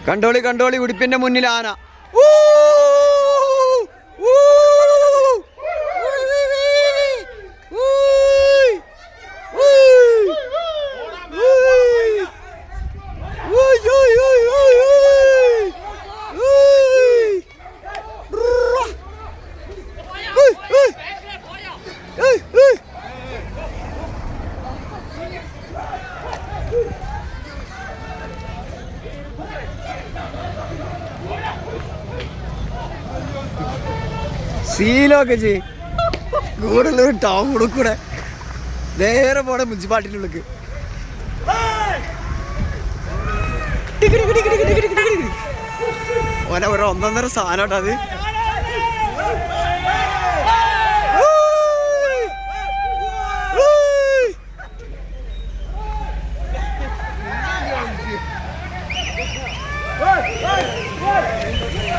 കണ്ടോളി കണ്ടോളി, ഉടുപ്പിന്റെ മുന്നിൽ ആന. സീലൊക്കെ ചെയ് കൂടുതലൊരു ടൗൺ കൂടെ നേരെ പോണെ മുനിസിപ്പാലിറ്റിൻ്റെ ഉള്ളിലേക്ക്. ഓനെ ഒരു ഒന്നൊന്നര സാധനം കേട്ടോ അത്.